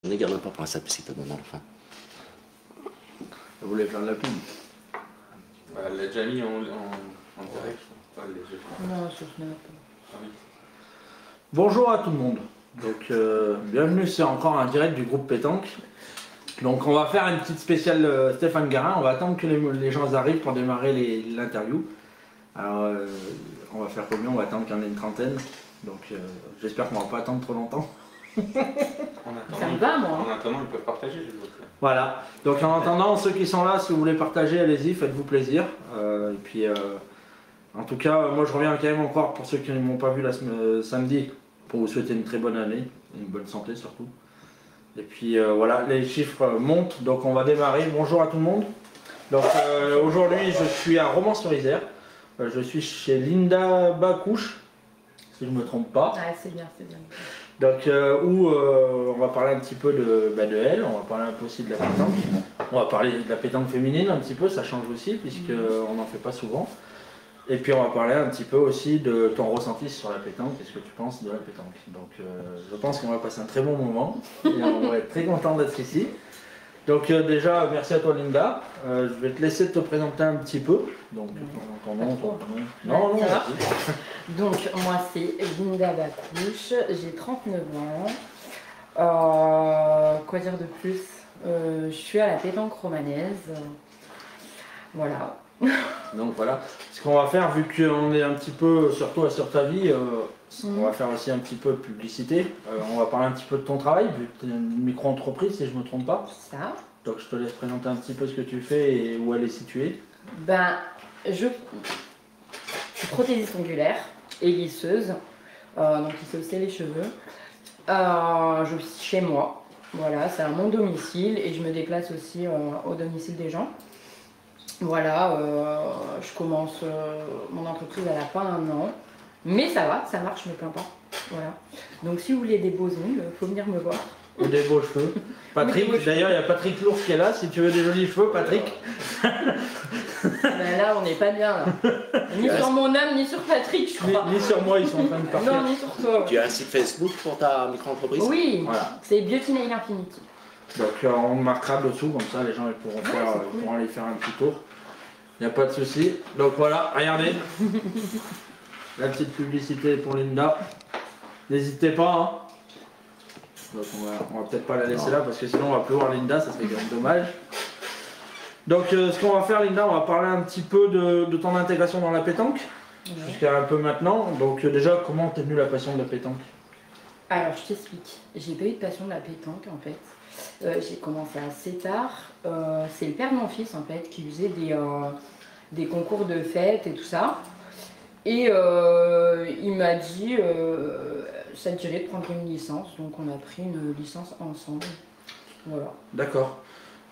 Ne garde pas pour un sape si t'as donné à la fin. Vous voulez faire de la pub? Bah, elle l'a déjà mis en direct. Elle l'a déjà fait. Non, je ne pas. Ah oui. Bonjour à tout le monde. Donc bienvenue sur encore un direct du groupe Pétanque. Donc on va faire une petite spéciale Stéphane Garin. On va attendre que les gens arrivent pour démarrer l'interview. Alors on va faire combien? On va attendre qu'il y en ait une trentaine. Donc j'espère qu'on va pas attendre trop longtemps. Ça me va, moi. En attendant, ils peuvent partager. Je veux. Voilà. Donc en attendant, ceux qui sont là, si vous voulez partager, allez-y, faites-vous plaisir. Et puis en tout cas, moi je reviens quand même encore pour ceux qui ne m'ont pas vu samedi, pour vous souhaiter une très bonne année, une bonne santé surtout. Et puis voilà, les chiffres montent, donc on va démarrer. Bonjour à tout le monde. Donc aujourd'hui, je suis à Romans-sur-Isère. Je suis chez Linda Bacouche, si je ne me trompe pas. Ah, c'est bien, c'est bien. Donc où on va parler un petit peu de elle, on va parler un peu aussi de la pétanque. On va parler de la pétanque féminine un petit peu, ça change aussi puisqu'on n'en fait pas souvent. Et puis on va parler un petit peu aussi de ton ressenti sur la pétanque, qu'est-ce que tu penses de la pétanque. Donc je pense qu'on va passer un très bon moment et on va être très content d'être ici. Donc déjà merci à toi Linda, je vais te laisser te présenter un petit peu. Donc ton nom, Non, ça va. Donc moi c'est Linda Bacouche, j'ai 39 ans. Quoi dire de plus? Je suis à la pétanque romanaise. Voilà. Donc voilà, ce qu'on va faire, vu qu'on est un petit peu sur toi, sur ta vie, on va faire aussi un petit peu de publicité. On va parler un petit peu de ton travail, vu que tu es une micro-entreprise si je ne me trompe pas. Ça. Donc je te laisse présenter un petit peu ce que tu fais et où elle est située. Ben, je suis prothésiste ongulaire et lisseuse. Donc lisseuse c'est les cheveux. Je suis chez moi. Voilà, c'est à mon domicile et je me déplace aussi au domicile des gens. Voilà, je commence mon entreprise, elle n'a pas un an, mais ça va, ça marche, je me plains pas. Voilà. Donc si vous voulez des beaux ongles, faut venir me voir. Ou des beaux cheveux. Patrick, d'ailleurs il y a Patrick Lourdes qui est là, si tu veux des jolis cheveux, Patrick. Ben là, on n'est pas bien là. Ni sur mon âme, ni sur Patrick, je crois. Ni sur moi, ils sont en train de partir. Non, ni sur toi. Tu as un site Facebook pour ta micro-entreprise? Oui, Voilà. c'est Beauty Nail Infinity. Donc on marquera dessous, comme ça les gens ils pourront aller faire un petit tour. Il n'y a pas de souci. Donc voilà, regardez. La petite publicité pour Linda. N'hésitez pas. Hein. Donc on va peut-être pas la laisser là parce que sinon on va plus voir Linda, ça serait quand même dommage. Donc ce qu'on va faire Linda, on va parler un petit peu de ton intégration dans la pétanque. Jusqu'à un peu maintenant. Donc déjà, comment t'es venue la passion de la pétanque? Alors je t'explique. J'ai pas eu de passion de la pétanque en fait. J'ai commencé assez tard. C'est le père de mon fils en fait qui faisait des concours de fêtes et tout ça. Et il m'a dit ça te dirait de prendre une licence. Donc on a pris une licence ensemble. Voilà. D'accord.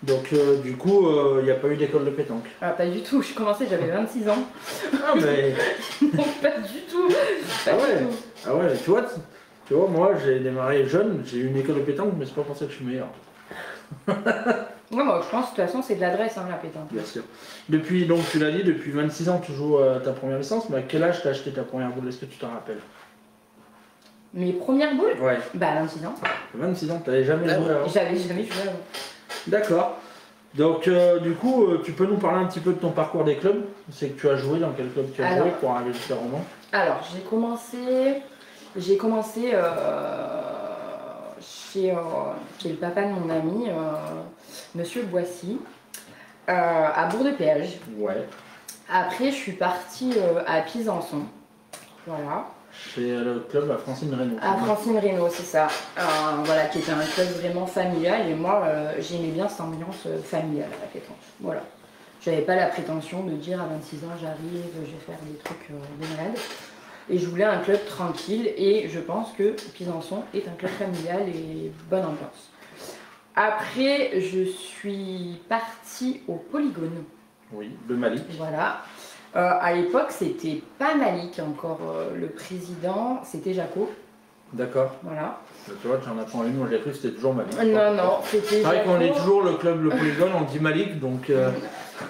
Donc du coup, il n'y a pas eu d'école de pétanque? Ah, pas du tout. Je commençais, j'avais 26 ans. Ah mais... Donc pas du tout. Pas du tout. Ah ouais, tu vois, moi j'ai démarré jeune, j'ai eu une école de pétanque, mais c'est pas pour ça que je suis meilleur. Ouais, moi je pense de toute façon c'est de l'adresse hein, la pétanque. Bien sûr. Depuis, donc tu l'as dit, depuis 26 ans tu joues ta première licence, mais à quel âge t'as acheté ta première boule? Est-ce que tu t'en rappelles? Mes premières boules? Ouais. Bah 26 ans. 26 ans, t'avais jamais joué avant? J'avais jamais joué avant. D'accord. Donc du coup, tu peux nous parler un petit peu de ton parcours des clubs? C'est que tu as joué, dans quel club tu as joué pour arriver jusqu'à Romans? Alors j'ai commencé chez le papa de mon ami, Monsieur Boissy, à Bourg-de-Péage. Ouais. Après je suis partie à Pisançon. Voilà. Chez le club à Francine Reynaud. À Francine Reynaud, c'est ça. Voilà, qui était un club vraiment familial et moi j'aimais bien cette ambiance familiale à la pétanque. Voilà. J'avais pas la prétention de dire à 26 ans j'arrive, je vais faire des trucs de malade. Et je voulais un club tranquille et je pense que Pisançon est un club familial et bonne ambiance. Après, je suis partie au Polygone. Oui, de Malik. Voilà. À l'époque, c'était pas Malik encore le président, c'était Jaco. D'accord. Voilà. Tu vois, tu en apprends une, moi j'ai cru que c'était toujours Malik. Non, c'était Jaco. C'est vrai qu'on est Jaco. toujours le club, le Polygone, on dit Malik, donc...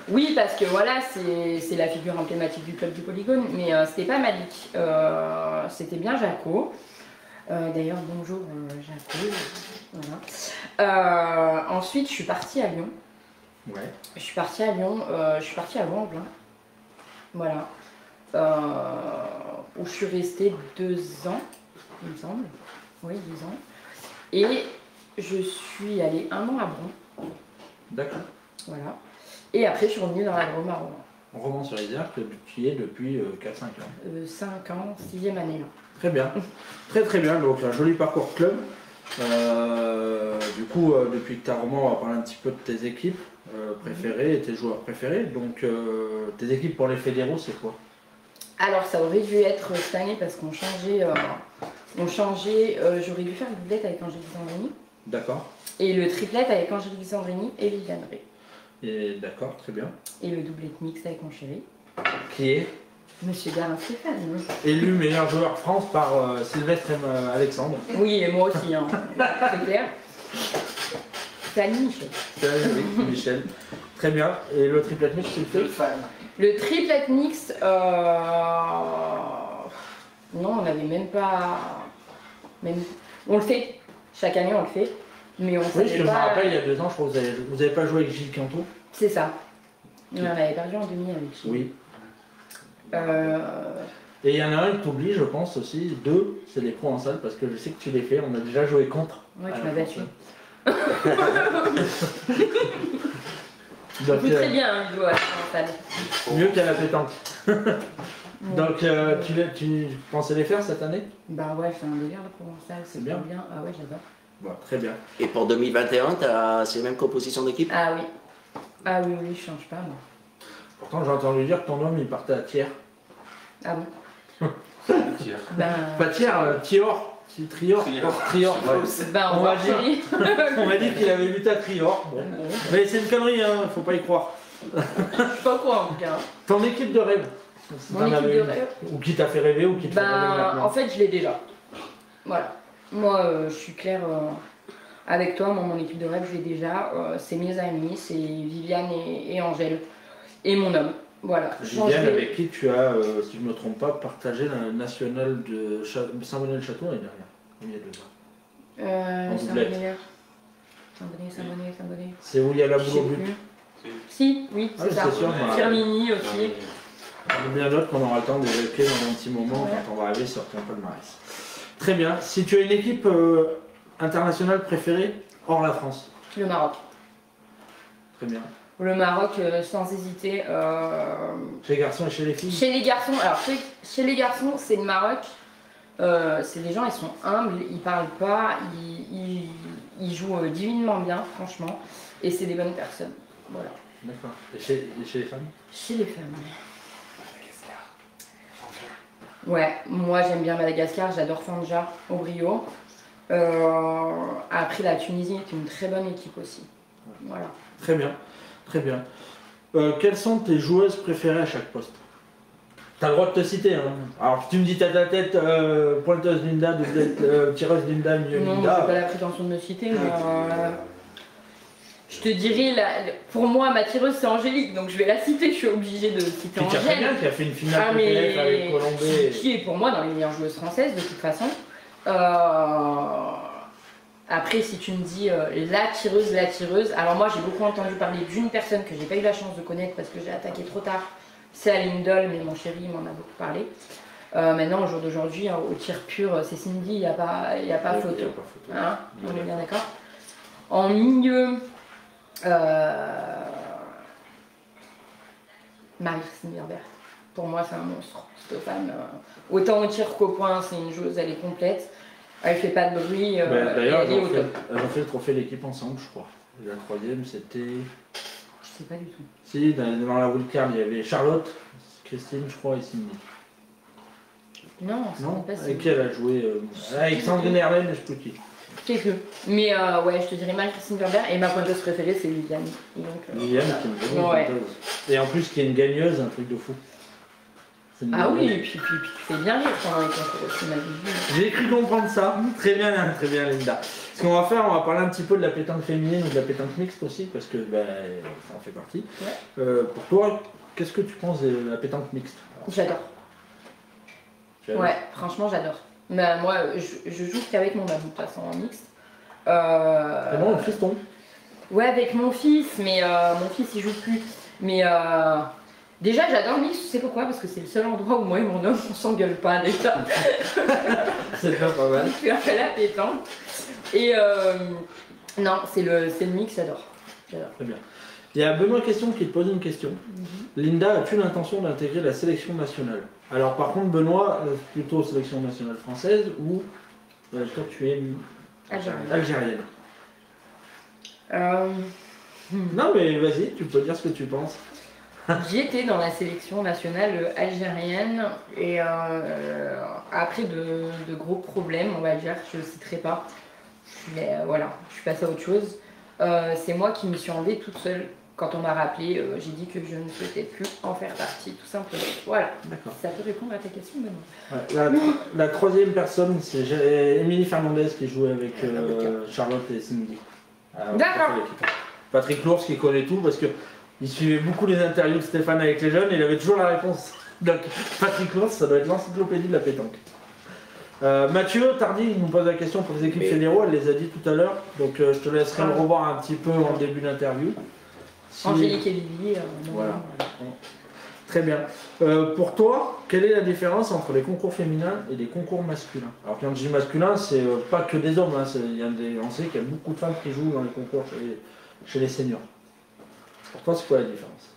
Oui, parce que voilà, c'est la figure emblématique du club du Polygone, mais c'était pas Malik, c'était bien Jaco. D'ailleurs, bonjour Jaco. Voilà. Ensuite, je suis partie à Lyon. Ouais. Je suis partie à Lyon, je suis partie à Vanves. Voilà. Où je suis restée 2 ans, il me semble. Oui, 2 ans. Et je suis allée 1 an à Bron. D'accord. Voilà. Et après, je suis revenue dans la Drôme à Rouen. Romans-sur-Isère, que tu y es depuis 4-5 ans. 5 ans, 6e année là. Très bien. Très bien. Donc, un joli parcours club. Du coup, depuis que tu as Roman, on va parler un petit peu de tes équipes préférées et tes joueurs préférés. Donc, tes équipes pour les fédéraux, c'est quoi? Alors, ça aurait dû être cette année parce qu'on changeait. J'aurais dû faire le doublette avec Angélique Sandrini. D'accord. Et le triplette avec Angélique Sandrini et Viviane Ray. Et d'accord, très bien. Et le doublette mixte avec mon chéri. Qui est Monsieur Garin Stéphane. élu meilleur joueur France par Sylvestre et Alexandre. Oui, et moi aussi, hein. C'est clair. C'est Annie Michel. Oui, Michel. Très bien. Et le triplette mix, tu le fais? fan. Le triplette mixte, non, on n'avait même pas. On le fait. Chaque année, on le fait. Mais on Oui, parce que savait je me pas. rappelle, il y a 2 ans, je crois que vous avez pas joué avec Gilles Canto? C'est ça. On avait perdu en demi avec Gilles. Oui. Euh, Et il y en a un que tu oublies, je pense aussi. 2, c'est les Provençales, parce que je sais que tu les fais. On a déjà joué contre. Ouais, à tu la m'as battu. Donc, On joue très bien, hein, Hugo, à la Provençale. mieux qu'à la pétanque. Donc, tu pensais les faire cette année? Bah ouais, c'est un délire la Provençale, c'est C'est bien. bien. Ah ouais, j'adore. Bon, très bien. Et pour 2021, c'est la même composition d'équipe? Ah oui. Ah oui, oui, je change pas, moi. Pourtant, j'ai entendu dire que ton homme, il partait à Thiers. Ah bon Tiens. Ben. Pas Thiers, Thior. C'est Trior. Trior. Ouais. Ben, On on va va dire. chérie. On m'a dit qu'il avait lutté à Trior. Bon. Mais c'est une connerie, hein, faut pas y croire. Je suis pas au courant en tout cas. Ton équipe de rêve? Si Mon t'en équipe avais de une. rêve. Ou qui t'a fait rêver ou qui te fait rêver Ben, maintenant? en fait, je l'ai déjà. Voilà. Moi, je suis claire avec toi. Moi, mon équipe de rêve, je l'ai déjà. C'est mes amis, c'est Viviane et Angèle. Et mon homme. Voilà. Viviane, avec qui tu as, si je ne me trompe pas, partagé la nationale de Saint-Bonnet-le-Château l'année dernière. Il y a 2 ans. En doublette. Saint-Bonnet. C'est où il y a la Je boule sais au but. plus. Si, oui, Ah, c'est ça. c'est sûr, moi. Firmini aussi. Il y a bien d'autres qu'on aura le temps d'évoquer dans un petit moment Ouais. quand on va arriver sur ton palmarès. Très bien. Si tu as une équipe internationale préférée hors la France? Le Maroc. Très bien. Le Maroc, sans hésiter. Chez les garçons et chez les filles? Chez les garçons, alors chez les garçons, c'est le Maroc. C'est des gens, ils sont humbles, ils parlent pas, ils jouent divinement bien, franchement. Et c'est des bonnes personnes. Voilà. D'accord. Et chez les femmes? Chez les femmes. Ouais, moi j'aime bien Madagascar, j'adore Fanja au Brio. Après la Tunisie est une très bonne équipe aussi. Voilà. Très bien. Très bien. Quelles sont tes joueuses préférées à chaque poste? T'as le droit de te citer. Hein. Alors, si tu me dis tête à tête, pointeuse Linda, tireuse Linda, milieu Non, Linda. j'ai pas la prétention de me citer, mais je te dirais, pour moi, ma tireuse c'est Angélique, donc je vais la citer, je suis obligée de citer Puis tu as très bien, Angèle. qui a fait une finale Ah, PPF avec mais Colombé. qui est pour moi dans les meilleures joueuses françaises de toute façon. Après, si tu me dis la tireuse, alors moi j'ai beaucoup entendu parler d'une personne que j'ai pas eu la chance de connaître parce que j'ai attaqué trop tard. C'est Aline Doll, mais mon chéri m'en a beaucoup parlé. Maintenant, au jour d'aujourd'hui, hein, au tir pur, c'est Cindy, il n'y a pas Il y a photo. pas photo. Hein, on est bien d'accord. En milieu, Marie-Christine Herbert. Pour moi, c'est un monstre, cette femme. Autant au tir qu'au point, c'est une joueuse, elle est complète. Elle fait pas de bruit. D'ailleurs, elle est au top. elles ont fait le trophée l'équipe ensemble, je crois. Et la troisième, c'était. Je sais pas du tout. Si, dans la wildcard, il y avait Charlotte, Christine, je crois, et Cindy. Non, c'est Non, pas avec qui elle a joué avec Sandrine Herlaine et je sais plus qui. C'est que. Mais ouais, je te dirais Marie-Christine Herbert et ma pointeuse préférée, c'est Viviane. Donc, Liliane, qui est une bonne Ouais. chanteuse. Et en plus, qui est une gagneuse, un truc de fou. C'est une Ah oui, gagneuse. et puis tu fais bien rire pendant les concours aussi, ma vie. J'ai cru comprendre ça. Très bien, Linda. Ce qu'on va faire, on va parler un petit peu de la pétanque féminine ou de la pétanque mixte aussi, parce que ça en fait partie. Ouais. Pour toi, qu'est-ce que tu penses de la pétanque mixte? J'adore. Tu as- Ouais, franchement, j'adore. Mais moi, je joue qu'avec mon homme, de toute façon, en mixte. Et non, le fiston. Ouais, avec mon fils, mais mon fils il joue plus. Mais déjà, j'adore le mix, tu sais pourquoi? Parce que c'est le seul endroit où moi et mon homme on s'engueule pas déjà. C'est pas mal. Je suis un peu la pétanque. Et non, c'est le mix, j'adore. Très bien. Il y a Benoît Question qui te pose une question. Linda, as-tu l'intention d'intégrer la sélection nationale? Alors par contre, Benoît, plutôt sélection nationale française ou toi tu es algérienne. Non mais vas-y, tu peux dire ce que tu penses. J'y étais dans la sélection nationale algérienne et après de gros problèmes, on va dire, je ne citerai pas. Mais voilà, je suis passée à autre chose. C'est moi qui me suis enlevée toute seule. Quand on m'a rappelé, j'ai dit que je ne souhaitais plus en faire partie, tout simplement. Voilà. D'accord. Ça peut répondre à ta question, Benoît. Ouais, la troisième personne, c'est Émilie Fernandez qui jouait avec Charlotte et Cindy. D'accord. Patrick Lours qui connaît tout parce qu'il suivait beaucoup les interviews de Stéphane avec les jeunes et il avait toujours la réponse. Donc Patrick Lours, ça doit être l'encyclopédie de la pétanque. Mathieu Tardy il nous pose la question pour les équipes fédéraux, elle les a dit tout à l'heure, donc je te laisserai le revoir un petit peu en début d'interview. Angélique et Lily. Voilà. Très bien. Pour toi, quelle est la différence entre les concours féminins et les concours masculins? Alors quand je dis masculin, c'est pas que des hommes, hein, on sait qu'il y a beaucoup de femmes qui jouent dans les concours chez les seniors. Pour toi, c'est quoi la différence?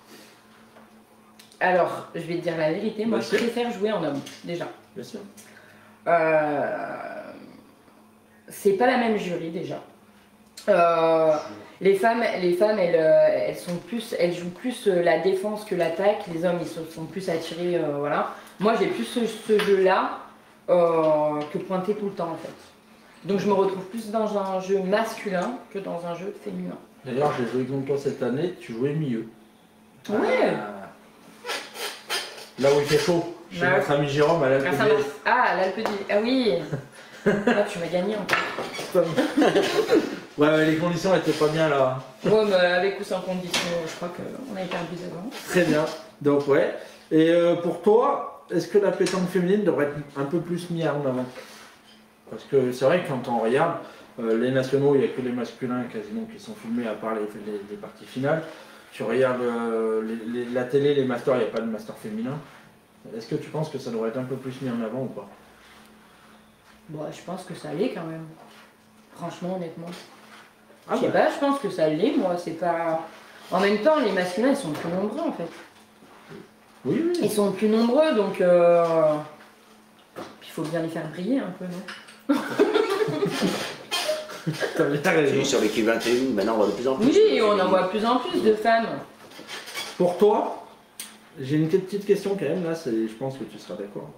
Alors, je vais te dire la vérité, moi je préfère jouer en homme, déjà. Bien sûr. C'est pas la même jury déjà. Les femmes, elles jouent plus la défense que l'attaque. Les hommes, ils sont plus attirés, voilà. Moi, j'ai plus ce jeu-là que pointer tout le temps, en fait. Donc, je me retrouve plus dans un jeu masculin que dans un jeu féminin. D'ailleurs, j'ai joué contre toi cette année, tu jouais milieu. Ouais. Là où il fait chaud, chez notre ami Jérôme à l'Alpe d'Huez. Ah, l'Alpe d'Huez. Ah oui. Ah, tu m'as gagné encore. Ouais, les conditions étaient pas bien là. Ouais, mais avec ou sans conditions, je crois qu'on avait perdu d'avant. Très bien. Donc ouais. Et pour toi, est-ce que la pétanque féminine devrait être un peu plus mise en avant? Parce que c'est vrai que quand on regarde les nationaux, il n'y a que les masculins quasiment qui sont filmés à part les parties finales. Tu regardes la télé, les masters, il n'y a pas de master féminin. Est-ce que tu penses que ça devrait être un peu plus mis en avant ou pas? Bon, je pense que ça l'est quand même. Franchement, honnêtement. Ah je sais pas, je pense que ça l'est, moi. C'est pas. En même temps, les masculins, ils sont plus nombreux en fait. Oui, oui. Ils sont plus nombreux, donc. Il faut bien les faire briller un peu, non? T'as bien raison. Sur l'équipe 21, maintenant on voit de plus en plus. Oui, on en voit de plus en plus de femmes. Pour toi, j'ai une petite question quand même, là, je pense que tu seras d'accord.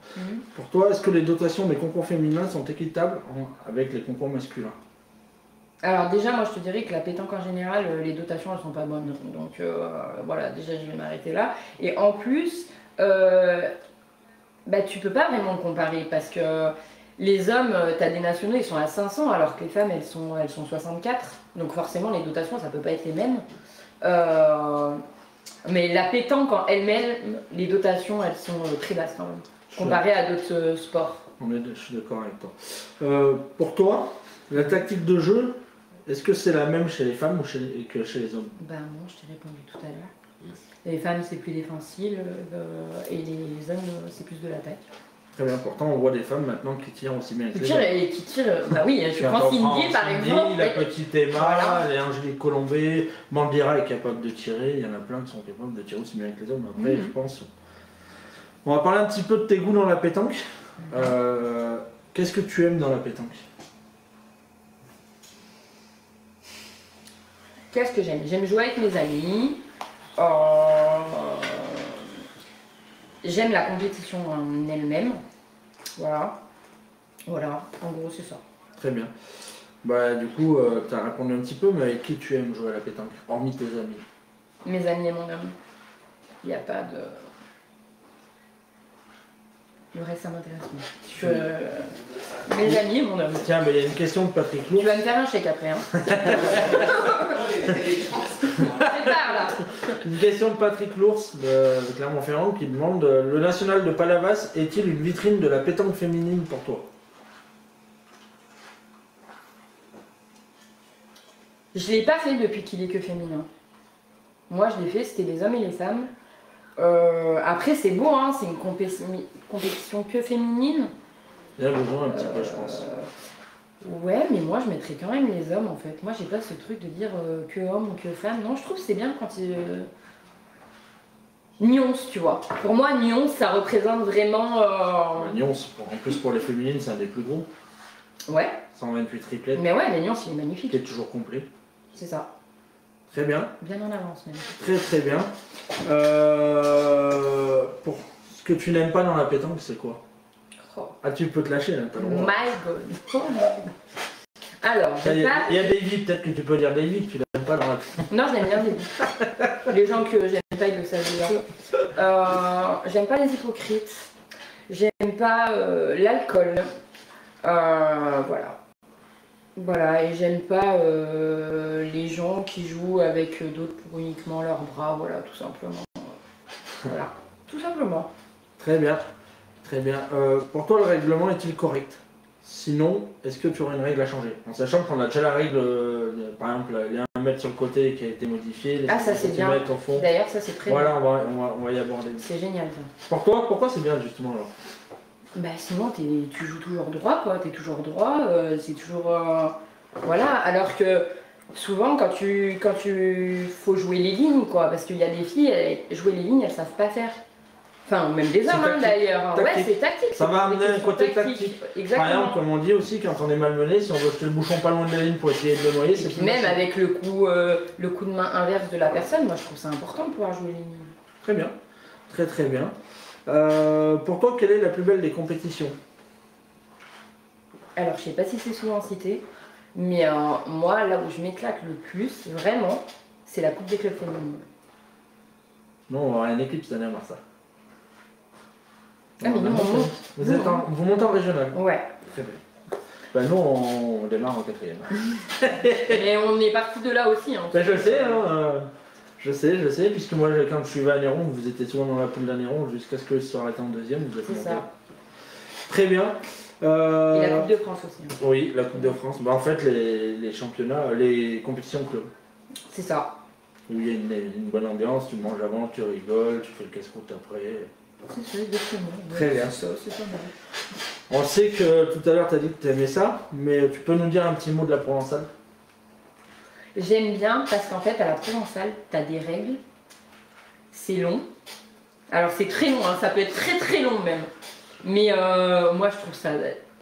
Pour toi, est-ce que les dotations des concours féminins sont équitables avec les concours masculins? Alors déjà, moi je te dirais que la pétanque en général, les dotations elles sont pas bonnes. Donc voilà, déjà je vais m'arrêter là. Et en plus, tu peux pas vraiment comparer parce que les hommes, tu as des nationaux, ils sont à 500 alors que les femmes, elles sont 64. Donc forcément, les dotations, ça peut pas être les mêmes. Mais la pétanque en elle-même, les dotations, elles sont très basses quand même, comparées à d'autres sports. Je suis d'accord avec toi. Pour toi, la tactique de jeu, est-ce que c'est la même chez les femmes ou que chez les hommes? Ben non, je t'ai répondu tout à l'heure. Les femmes, c'est plus défensif et les hommes, c'est plus de l'attaque. Très bien, pourtant on voit des femmes maintenant qui tirent aussi bien que les hommes. Et qui tirent, bah oui, je prends Cindy par exemple. La petite Emma, les Angélique Colombé, Mandira est capable de tirer, il y en a plein qui sont capables de tirer aussi bien que les hommes. Après, je pense. On va parler un petit peu de tes goûts dans la pétanque. Qu'est-ce que tu aimes dans la pétanque? Qu'est-ce que j'aime? J'aime jouer avec mes amis. J'aime la compétition en elle-même. Voilà. Voilà, en gros c'est ça. Très bien. Bah du coup, tu as répondu un petit peu, mais avec qui tu aimes jouer à la pétanque, hormis tes amis? Mes amis et mon homme. Il n'y a pas de... Le reste, ça m'intéresse pas. Mes amis et mon homme. Tiens, il y a une question de Patrick Lours. Tu vas me faire un chèque après, hein. Prépare, là. Une question de Patrick Lours de Clermont-Ferrand qui demande le national de Palavas est-il une vitrine de la pétanque féminine pour toi? Je l'ai pas fait depuis qu'il est que féminin. Moi, je l'ai fait, c'était les hommes et les femmes. Après, c'est beau, hein, c'est une compétition que féminine. Il y a besoin un petit peu, je pense. Ouais, mais moi, je mettrais quand même les hommes, en fait. Moi, j'ai pas ce truc de dire que homme ou que femme. Non, je trouve que c'est bien quand il... Nyons, tu vois. Pour moi, Nyons, ça représente vraiment... Nyons, en plus pour les féminines, c'est un des plus gros. Ouais. 128 triplettes. Mais ouais, mais Nyons, il est magnifique. Qui est toujours complet. C'est ça. Très bien. Bien en avance, même. Très très bien. Pour ce que tu n'aimes pas dans la pétanque, c'est quoi? Oh. Ah, tu peux te lâcher là, t'as le droit. My God. Oh, my God. Alors, Il y a Davy, peut-être que tu peux dire Davy, que tu l'aimes pas dans la pétanque. Non, j'aime bien les Les gens que j'aime pas, ils le savent déjà. J'aime pas les hypocrites. J'aime pas l'alcool. Voilà. Voilà, et j'aime pas les gens qui jouent avec d'autres pour uniquement leurs bras, voilà, tout simplement. Voilà, tout simplement. Très bien. Très bien. Pour toi, le règlement est-il correct? Sinon, est-ce que tu aurais une règle à changer? En sachant qu'on a déjà la règle, par exemple, il y a 1 mètre sur le côté qui a été modifié, les Ah, ça c'est bien. au fond. D'ailleurs, ça c'est très Voilà, bien. on va y aborder. C'est génial ça. Pour toi, pourquoi c'est bien justement alors? Bah sinon, tu joues toujours droit, quoi. T'es toujours droit, c'est toujours... Voilà, alors que souvent, quand tu faut jouer les lignes, quoi, parce qu'il y a des filles, jouer les lignes, elles savent pas faire. Enfin, même des hommes, hein, d'ailleurs. Ouais, c'est tactique. Ça va amener un côté tactique. Exactement. Par exemple, comme on dit aussi, quand on est malmené, si on veut jeter le bouchon pas loin de la ligne pour essayer de le noyer, Et c'est puis même avec le coup de main inverse de la personne, moi je trouve ça important de pouvoir jouer les lignes. Très bien, très très bien. Pour toi, quelle est la plus belle des compétitions? Alors je sais pas si c'est souvent cité, mais moi là où je m'éclate le plus, vraiment, c'est la Coupe des clubs féminines. Non, on va avoir une équipe cette année à Marseille. Ah mais nous on monte. Vous montez en régional? Ouais. Très bien. Ben nous on démarre en 4e. Mais on est parti de là aussi. Hein. Ben je sais, hein, je sais, puisque moi quand je suis venu à Néron, vous étiez souvent dans la poule d'Anéron jusqu'à ce que je sois arrêté en 2e, vous êtes C'est monté. ça. Très bien. Et la Coupe de France aussi. Hein. Oui, la Coupe de France. Ben, en fait les championnats, les compétitions club. C'est ça. Où il y a une bonne ambiance, tu manges avant, tu rigoles, tu fais le casse-croûte après. C'est ça, exactement. Très bien. C'est ça, c'est pas mal. On sait que tout à l'heure tu as dit que tu aimais ça, mais tu peux nous dire un petit mot de la provençale? J'aime bien parce qu'en fait, à la provençale, tu as des règles. C'est long. Alors, c'est très long, hein, ça peut être très très long même. Mais moi, je trouve ça.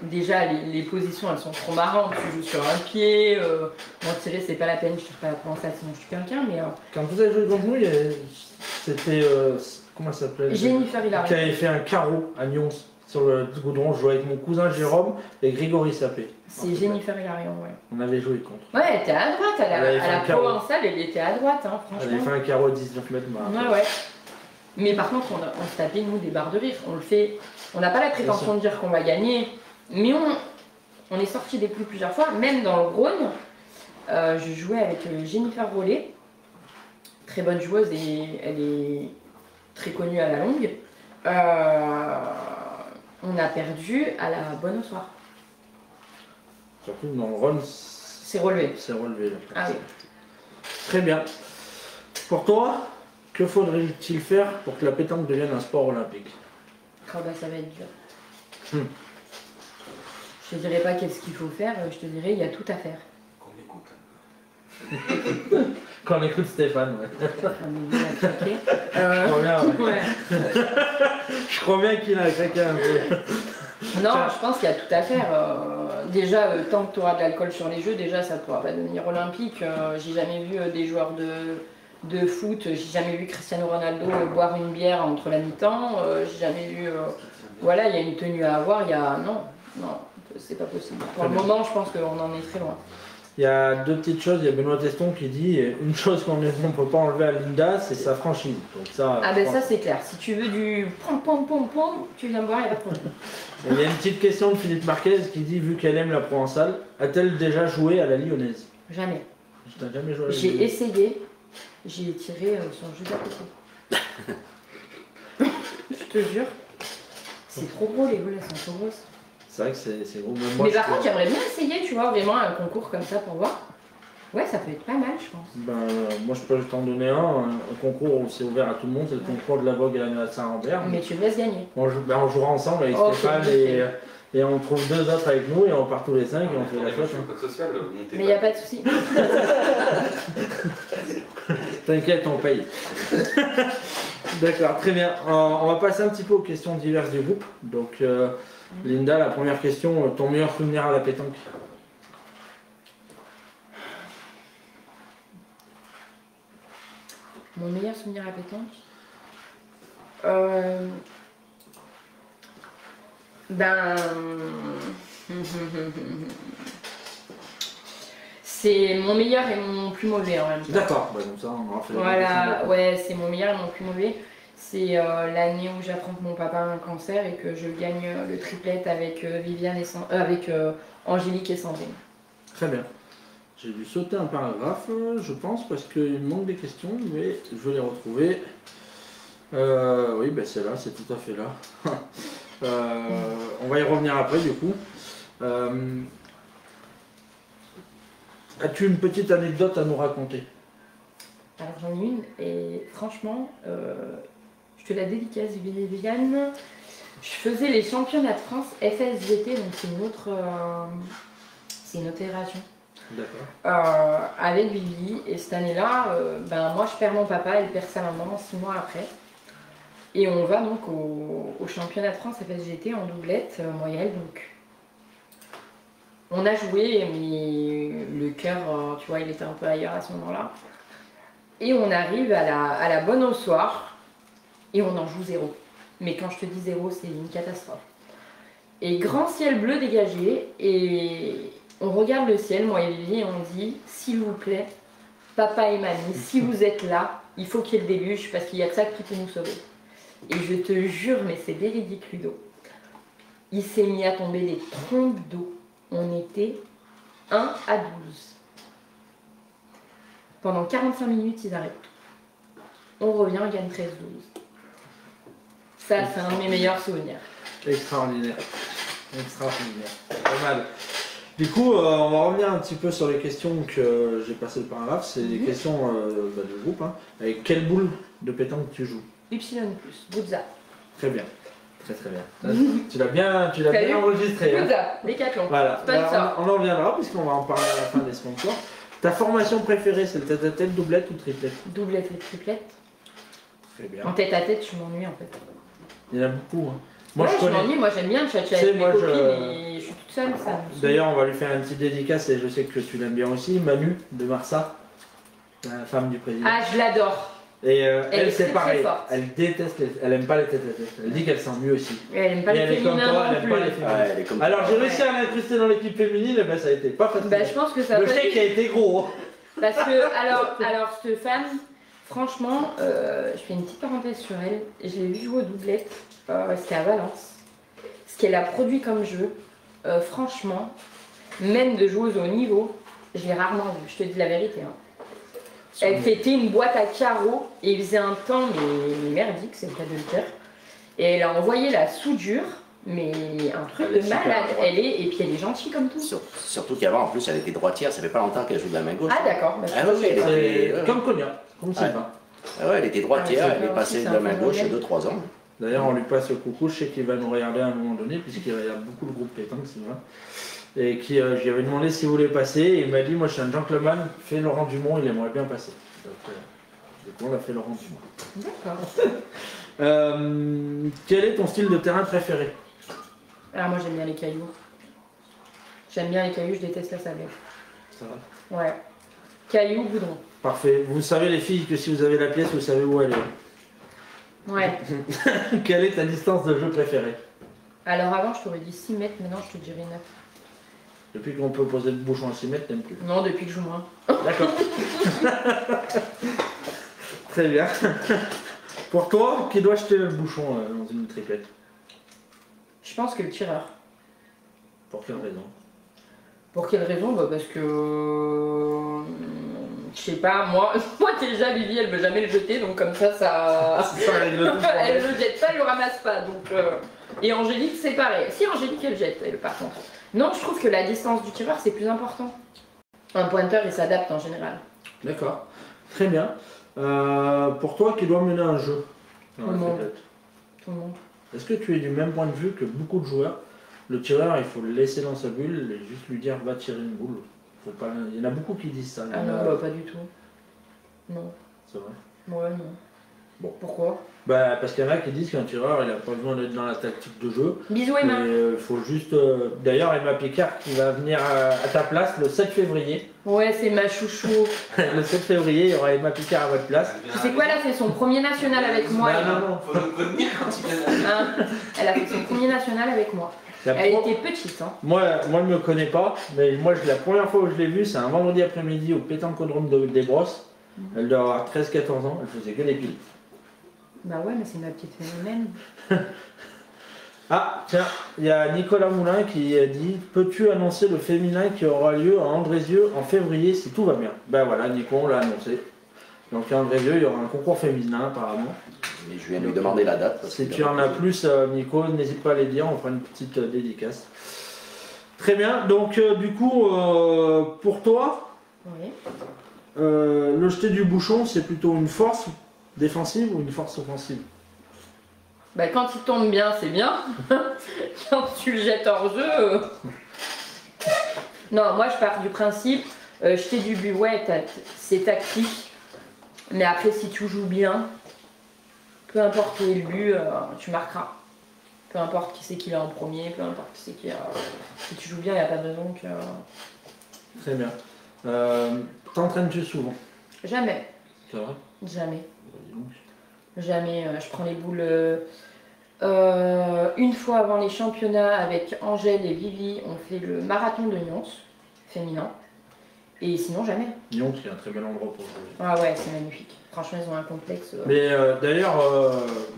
Déjà, les positions elles sont trop marrantes. Tu joues sur un pied. Bon, tirer, c'est pas la peine, je tire pas la provençale sinon je suis quelqu'un. Mais, Quand vous avez joué contre nous, c'était. Comment ça s'appelait? Jennifer Hilary. Qui avait fait un carreau à Nyons sur le goudron. Je jouais avec mon cousin Jérôme et Grégory Sapé. C'est Jennifer Hilary, ouais. On avait joué contre. Ouais, elle était à droite. À la provençale, elle était à droite, hein, Elle franchement. avait fait un carreau à 19 mètres. Ouais. Mais par contre, on se tapait, nous, des barres de rire. On le fait. On n'a pas la prétention de dire qu'on va gagner. Mais on est sorti des poules plusieurs fois. Même dans le Rhône, je jouais avec Jennifer Rollet. Très bonne joueuse et elle est très connue à la longue. On a perdu à la bonne au soir. Surtout dans le Rhône, C'est relevé. c'est relevé. Là. Ah oui. Très bien. Pour toi, que faudrait-il faire pour que la pétanque devienne un sport olympique? Oh bah ça va être dur. Je te dirais pas qu'est-ce qu'il faut faire, je te dirais il y a tout à faire. Qu'on écoute. Quand on écoute Stéphane, ouais. Ah, mais il a craqué. Je crois bien, ouais. Ouais. Je crois bien qu'il a craqué un peu. Non, je pense qu'il y a tout à faire. Déjà, tant que tu auras de l'alcool sur les jeux, déjà ça ne pourra pas devenir olympique. J'ai jamais vu des joueurs de foot, j'ai jamais vu Cristiano Ronaldo boire une bière entre la mi-temps. J'ai jamais vu. Voilà, il y a une tenue à avoir. Il y a non, c'est pas possible. Pour le moment, je pense qu'on en est très loin. Il y a deux petites choses. Il y a Benoît Teston qui dit une chose qu'on ne peut pas enlever à Linda, c'est sa franchise. Donc ça, Ah ben ça c'est clair. Si tu veux du pom, tu viens me voir, il n'y a pas de problème. Et il y a une petite question de Philippe Marquez qui dit vu qu'elle aime la provençale, a-t-elle déjà joué à la lyonnaise? Jamais. Je n'ai jamais joué à la J'ai lyonnaise. essayé, j'ai tiré son jus d'à côté. Je te jure, c'est trop gros, les boules elles sont trop grosses. C'est vrai que c'est gros. Même moi, Mais je par trouve- contre, j'aimerais bien essayer, tu vois, vraiment un concours comme ça pour voir. Ouais, ça peut être pas mal, je pense. Ben, moi je peux t'en donner un concours où c'est ouvert à tout le monde, c'est le concours de la Vogue à la Saint-Lambert. Mais tu me laisses gagner. On jouera ensemble avec Oh, Stéphane c'est et on trouve 2 autres avec nous et on part tous les 5 et on fait la fête. Hein. Code social, Mais il n'y a pas de souci. T'inquiète, on paye. D'accord, très bien. On va passer un petit peu aux questions diverses du groupe. Donc, Linda, la première question, ton meilleur souvenir à la pétanque? Mon meilleur souvenir à pétanque Ben... C'est mon meilleur et mon plus mauvais en même temps. D'accord, bah, comme ça on aura fait la Voilà, ouais, c'est mon meilleur et mon plus mauvais. C'est l'année où j'apprends que mon papa a un cancer et que je gagne le triplet avec Viviane et avec Angélique et Sandrine. Très bien. J'ai dû sauter un paragraphe, je pense, parce qu'il me manque des questions, mais je vais les retrouver. Oui, ben c'est là, c'est tout à fait là. On va y revenir après, du coup. As-tu une petite anecdote à nous raconter? Alors j'en ai une, et franchement, je te la dédicace, Viviane. Je faisais les championnats de France FSVT, donc c'est une autre fédération. D'accord. Avec Vivi, et cette année-là, ben, moi je perds mon papa, elle perd sa maman 6 mois après. Et on va donc au championnat de France FSGT en doublette moyenne. Donc on a joué, mais le cœur, tu vois, il était un peu ailleurs à ce moment-là. Et on arrive à la bonne au soir, et on en joue 0. Mais quand je te dis 0, c'est une catastrophe. Et grand ciel bleu dégagé, et on regarde le ciel, moi et Vivi, et on dit, s'il vous plaît, papa et mamie, si vous êtes là, il faut qu'il y ait le déluge, parce qu'il y a que ça qui peut nous sauver. Et je te jure, mais c'est véridique, Ludo. Il s'est mis à tomber des trompes d'eau. On était 1 à 12. Pendant 45 minutes, ils arrêtent tout. On revient, on gagne 13-12. Ça, c'est un de mes meilleurs souvenirs. Extraordinaire. Extraordinaire. Pas mal. Du coup, on va revenir un petit peu sur les questions que j'ai passées le paragraphe. C'est des questions du groupe. Hein. Avec quelle boule de pétanque tu joues? Y+, Buzza. Très bien. Très très bien. Tu l'as bien enregistré. Hein. Buzza, Décathlon. Voilà. Sponsor. On en reviendra puisqu'on va en parler à la fin des sponsors. Ta formation préférée, c'est le tête-à-tête, doublette ou triplette? Doublette et triplette. Très bien. En tête-à-tête, je m'ennuie en fait. Il y en a beaucoup. Hein. Moi, je m'ennuie, moi j'aime bien tchatcher avec mes copines, mais je suis toute seule, ça me saoule. D'ailleurs, on va lui faire une petite dédicace et je sais que tu l'aimes bien aussi. Manu de Marsa, la femme du président. Ah, je l'adore. Et Elle elle, est c'est très, pareil. très forte. Elle déteste elle aime pas les tête-à-tête. Elle dit qu'elle s'ennuie aussi. Et elle aime pas Et les elle est comme féminins toi, elle non aime pas les plus. féminins. Ouais, elle est comme Alors j'ai toi. réussi à l'incruster dans l'équipe féminine, et ben ça a été pas facile. Bah, je pense que ça Le peut chèque a été gros. Parce que, alors cette femme, franchement, je fais une petite parenthèse sur elle. Je l'ai vue jouer aux doublettes, c'était à Valence. Ce qu'elle a produit comme jeu, franchement, même de joueuse au niveau, je l'ai rarement vue, je te dis la vérité. Hein. Elle fêtait une boîte à carreaux et il faisait un temps mais merdique, c'est le cas de le dire. Et elle a envoyé la soudure, mais un truc Elle est de super, malade. ouais. Et puis elle est gentille comme tout. Surtout qu'avant, en plus, elle était droitière, ça fait pas longtemps qu'elle joue de la main gauche. Ah d'accord. Bah, Ah oui, elle était, C'est comme Cognac, comme Sylvain. Ah ouais, elle était droitière, Ah, elle est c'est passée aussi, de la main c'est un gauche il y a phénomène. 2-3 ans. D'ailleurs, on lui passe le coucou, je sais qu'il va nous regarder à un moment donné, puisqu'il regarde beaucoup le groupe pétanque, Sylvain. Et qui, je lui avais demandé s'il voulait passer, et il m'a dit, moi je suis un gentleman, fais Laurent Dumont, il aimerait bien passer. Donc, du coup, on a fait Laurent Dumont. D'accord. Quel est ton style de terrain préféré? Alors moi j'aime bien les cailloux. J'aime bien les cailloux, je déteste la sablette. Ça va. Ouais. Cailloux, goudron. Parfait. Vous savez les filles que si vous avez la pièce, vous savez où elle est. Ouais. Quelle est ta distance de jeu préférée? Alors avant je t'aurais dit 6 mètres, maintenant je te dirais 9. Depuis qu'on peut poser le bouchon à 6 mètres, t'aimes plus. Non, depuis que je joue moins. D'accord. Très bien. Pour toi, qui doit jeter le bouchon dans une triplette? Je pense que le tireur. Pour quelle raison? Pour quelle raison? Bah parce que... je sais pas, moi déjà Vivi elle veut jamais le jeter, donc comme ça, Ça règle tout. elle le jette pas, elle le ramasse pas. Donc, Et Angélique c'est pareil. Si Angélique elle jette, elle par contre. Non, je trouve que la distance du tireur c'est plus important. Un pointeur, il s'adapte en général. D'accord. Très bien. Pour toi qui dois mener un jeu dans Tout la le monde. triplette, Tout le monde. est-ce que tu es du même point de vue que beaucoup de joueurs? Le tireur, il faut le laisser dans sa bulle et juste lui dire va tirer une boule. Faut pas... Il y en a beaucoup qui disent ça. Ah non, bah, pas du tout. Non. C'est vrai. Ouais, non. Bon. Pourquoi? Bah, parce qu'il y en a qui disent qu'un tireur, il n'a pas besoin d'être dans la tactique de jeu. Bisous Mais Emma. faut juste. D'ailleurs, Emma Picard qui va venir à ta place le 7 février. Ouais, c'est ma chouchou. Le 7 février, il y aura Emma Picard à votre place. Tu sais quoi, elle a fait son premier national avec moi. Bah, Emma. non. Faut le prévenir quand il vient. Hein, elle a fait son premier national avec moi. La Elle pro- était petite, hein. Moi, elle me connaît pas, mais moi, la première fois où je l'ai vue, c'est un vendredi après-midi au pétanquodrome des Brosses. Elle doit avoir 13-14 ans, elle faisait que des piles. Bah ouais, mais c'est ma petite phénomène. Ah, tiens, il y a Nicolas Moulin qui a dit peux-tu annoncer le féminin qui aura lieu à Andrézieux en février si tout va bien? Ben voilà, Nico, on l'a annoncé. Donc à Andrézieux, il y aura un concours féminin apparemment. Et je viens de lui demander la date. Parce Si qu'il tu a en pas as pu- plus, Nico, n'hésite pas à les dire, on fera une petite dédicace. Très bien, donc du coup, pour toi, Oui. le jeter du bouchon, c'est plutôt une force défensive ou une force offensive? Bah quand il tombe bien, c'est bien. Quand tu le jettes hors jeu. Non, moi je pars du principe, jeter du but, ouais, c'est tactique. Mais après, si tu joues bien, peu importe où est le but, tu marqueras. Peu importe qui c'est qui l'a en premier, peu importe qui c'est qui a. Si tu joues bien, il n'y a pas de raison que. Très bien. T'entraînes-tu souvent? Jamais. C'est vrai? Jamais. Dis donc. Jamais. Je prends les boules une fois avant les championnats avec Angèle et Vivi. On fait le marathon de Nyons, féminin. Et sinon, jamais. Lyon, qui est un très bel endroit pour jouer. Ah ouais, c'est magnifique. Franchement, ils ont un complexe. Mais d'ailleurs,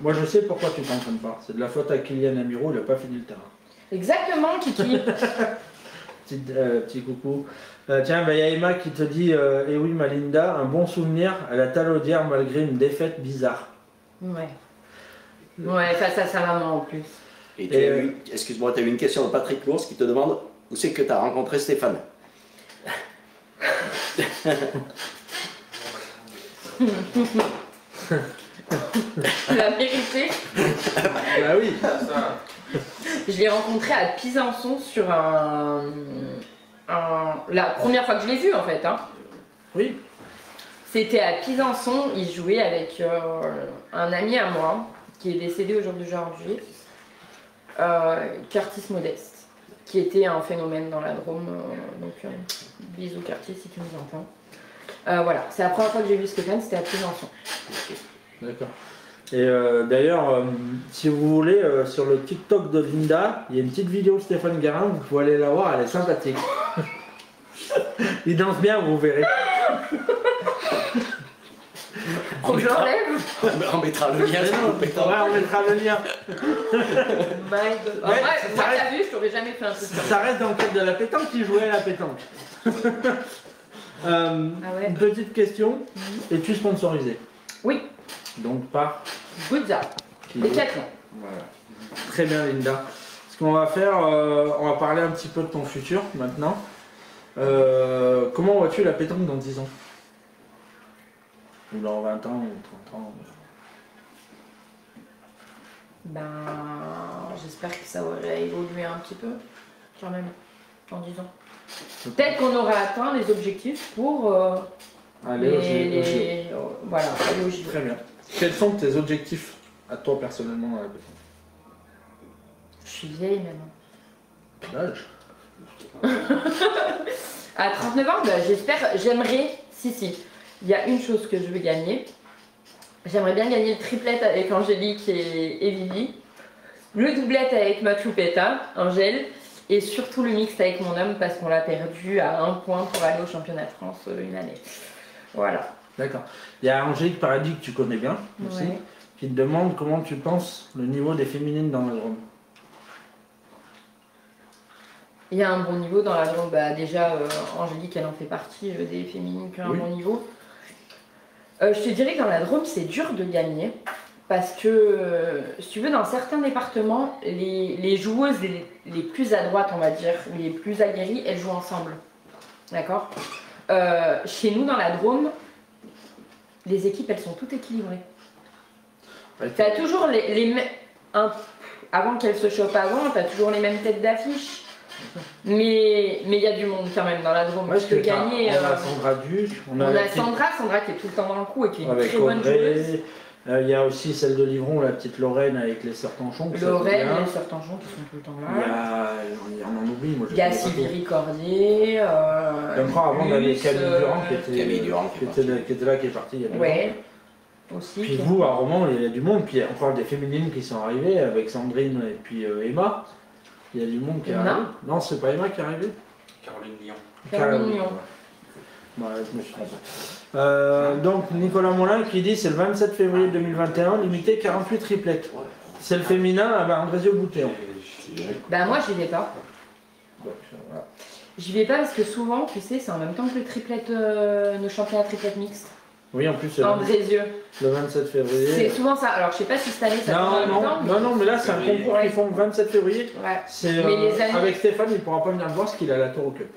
moi je sais pourquoi tu t'entraînes pas. C'est de la faute à Kylian Amiro, il n'a pas fini le terrain. Exactement, Kiki. Petit coucou. Tiens, il y a Emma qui te dit eh oui, Malinda, un bon souvenir à la Talaudière malgré une défaite bizarre. Ouais. Ouais, face à sa maman en plus. Et tu as eu, excuse-moi, tu as eu une question de Patrick Lours qui te demande où c'est que tu as rencontré Stéphane? La vérité, Ah oui. Ça, je l'ai rencontré à Pisançon sur la première fois que je l'ai vu en fait. Hein. Oui. C'était à Pisançon, il jouait avec un ami à moi qui est décédé au jour d'aujourd'hui, Curtis Modeste, qui était un phénomène dans la Drôme. Donc bisous Curtis si tu nous entends. Voilà, c'est la première fois que j'ai vu Stéphane, c'était à Pisançon. D'accord. Et d'ailleurs, si vous voulez, sur le TikTok de Linda, il y a une petite vidéo de Stéphane Guérin, vous pouvez aller la voir, elle est sympathique. Il danse bien, vous verrez. Faut que j'enlève. On mettra le lien sur le Ouais, pétard. on mettra le lien. My God. En Ouais, vrai, ça moi reste- t'as vu, je t'aurais jamais fait un truc comme ça. Ça reste dans le cadre de la pétanque, qui jouait à la pétanque. ouais. Une petite question, es-tu sponsorisé? Oui, Donc par Goodza, Décathlon. Voilà. Très bien Linda. Ce qu'on va faire, on va parler un petit peu de ton futur maintenant. Comment vois-tu la pétanque dans 10 ans? Ou dans 20 ans ou 30 ans? Ben, j'espère que ça aurait évolué un petit peu, quand même, en 10 ans. Peut-être qu'on aura atteint les objectifs pour Allez, voilà, aller au JO. Très bien. Quels sont tes objectifs à toi personnellement dans la pétanque? Je suis vieille maintenant. Quel âge? À 39 ans, ben, j'aimerais, si, il y a une chose que je veux gagner. J'aimerais bien gagner le triplette avec Angélique et Vivi, le doublette avec ma choupetta, Angèle, et surtout le mixte avec mon homme parce qu'on l'a perdu à 1 point pour aller au championnat de France une année. Voilà. D'accord. Il y a Angélique Paradis que tu connais bien aussi, Ouais. qui te demande comment tu penses le niveau des féminines dans le Drôme. Il y a un bon niveau dans la Drôme. Bah, déjà, Angélique, elle en fait partie des féminines qui ont Oui. un bon niveau. Je te dirais que dans la Drôme, c'est dur de gagner. Parce que, si tu veux, dans certains départements, les joueuses les plus à droite, on va dire, les plus aguerries, elles jouent ensemble. D'accord? chez nous dans la Drôme, les équipes elles sont toutes équilibrées. Ouais, T'as toujours avant qu'elles se chopent avant, t'as toujours les mêmes têtes d'affiche. Mais il y a du monde quand même dans la Drôme. Ouais, Tu peux gagner. on a Sandra Duc, On a Sandra qui est tout le temps dans le coup et qui est une avec très bonne joueuse. Il y a aussi celle de Livron, la petite Lorraine avec les sœurs Tanchon. Lorraine, les sœurs Tanchon qui sont tout le temps là. On en oublie, moi je Il y a Sylvie Ricordier. encore avant, on avait Camille Durand Camille Durand qui était là, qui est partie il y a deux ans. Ouais, aussi. Puis vous, à Romans, il y a du monde. Puis on parle des féminines qui sont arrivées avec Sandrine et puis Emma. Il y a du monde qui est Emma arrivé. Non, c'est pas Emma qui est arrivée. Caroline Lyon. Caroline Lyon. Ouais, je me suis trompé. Donc Nicolas Molin qui dit c'est le 27 février 2021, limité 48 triplettes. C'est le féminin à Andrésio-Boutéon. Bah moi j'y vais pas. Donc, voilà. J'y vais pas parce que souvent, tu sais, c'est en même temps que le triplette, nos championnats triplette mixte. Oui, en plus, c'est Andrézieux. le 27 C'est février. souvent ça. Alors je sais pas si cette année ça tombe en même temps. Non, mais là c'est un concours Ouais. qu'ils font le 27 février. Ouais. C'est, Mais les années- avec Stéphane, il pourra pas venir le voir parce qu'il a la Toro Cup.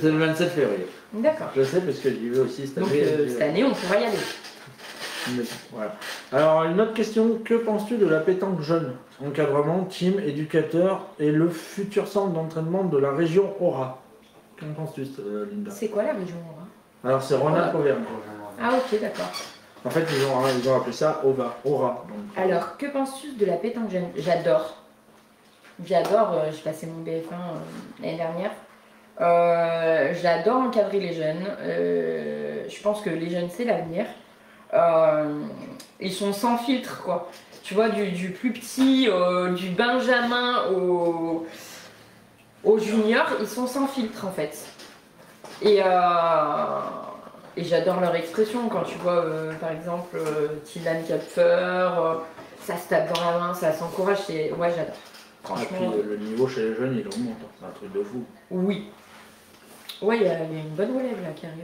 C'est le 27 février. D'accord. Je sais parce que j'y vais aussi cette Donc année. cette année, on pourra y aller. Voilà. Alors, une autre question. Que penses-tu de la pétanque jeune? Encadrement, team, éducateur et le futur centre d'entraînement de la région Aura. Qu'en penses-tu, Linda? C'est quoi la région Aura? Alors, c'est Rhône-Alpes-Auvergne. Ah ok, d'accord. En fait, ils ont appelé ça Aura. Donc, Alors, que penses-tu de la pétanque jeune? J'adore. J'adore, j'ai passé mon BF1 l'année dernière. J'adore encadrer les jeunes. Je pense que les jeunes, c'est l'avenir. Ils sont sans filtre, quoi. Tu vois, du plus petit, du benjamin au junior, ils sont sans filtre, en fait. Et j'adore leur expression. Quand tu vois, par exemple, Tilan Kapfer, ça se tape dans la main, ça s'encourage. Ouais, j'adore. et Franchement, puis, le niveau chez les jeunes, il remonte. C'est un truc de fou. oui. Ouais, il y a une bonne relève là qui arrive.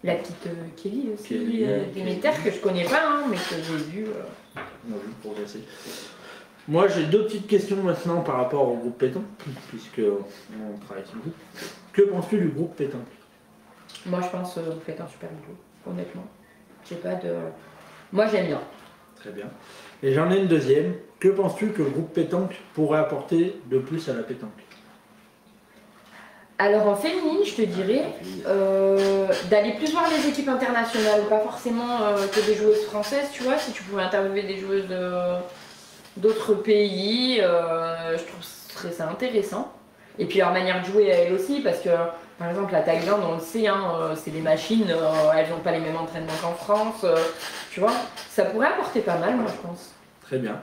La petite Kelly aussi, Kelly, Déméter, que je connais pas, hein, mais que j'ai vu. On a vu progresser. Moi, j'ai deux petites questions maintenant par rapport au groupe pétanque, puisque on travaille sur le groupe. Que penses-tu du groupe pétanque? Moi, je pense que vous faites un super boulot, honnêtement. J'ai pas de. Moi, j'aime bien. Très bien. Et j'en ai une deuxième. Que penses-tu que le groupe pétanque pourrait apporter de plus à la pétanque? Alors, en féminine, je te dirais d'aller plus voir les équipes internationales, pas forcément que des joueuses françaises, tu vois. Si tu pouvais interviewer des joueuses d'autres pays, je trouve ça intéressant. Et puis leur manière de jouer à elles aussi, parce que par exemple la Thaïlande, on le sait, hein, c'est des machines, elles n'ont pas les mêmes entraînements qu'en France, tu vois. Ça pourrait apporter pas mal, moi je pense. Très bien.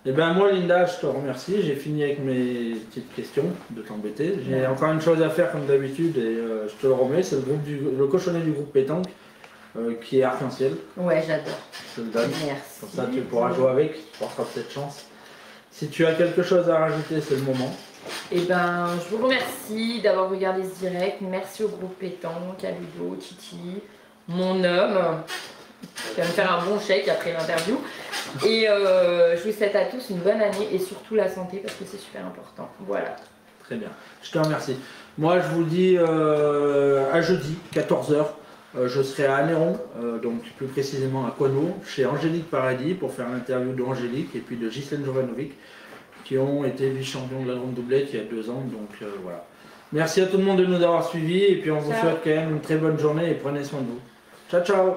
Et bien moi Linda, je te remercie. J'ai fini avec mes petites questions de t'embêter. J'ai encore une chose à faire comme d'habitude et je te le remets. C'est le cochonnet du groupe pétanque qui est arc-en-ciel. Ouais, j'adore. Je te le donne. Merci. Comme ça tu pourras jouer avec, tu auras peut-être chance. Si tu as quelque chose à rajouter, c'est le moment. Et ben, je vous remercie d'avoir regardé ce direct. Merci au groupe pétanque, à Ludo, Titi, mon homme, qui va me faire un bon chèque après l'interview. Et je vous souhaite à tous une bonne année et surtout la santé parce que c'est super important. Voilà. Très bien. Je te remercie. Moi, je vous dis à jeudi, 14h. Je serai à Anéron, donc plus précisément à Coineau, chez Angélique Paradis, pour faire l'interview d'Angélique et puis de Ghislaine Jovanovic, qui ont été vice-champions de la grande doublette il y a 2 ans. Donc voilà. Merci à tout le monde de nous avoir suivis et puis on vous Ciao. souhaite quand même une très bonne journée et prenez soin de vous. Ciao, ciao!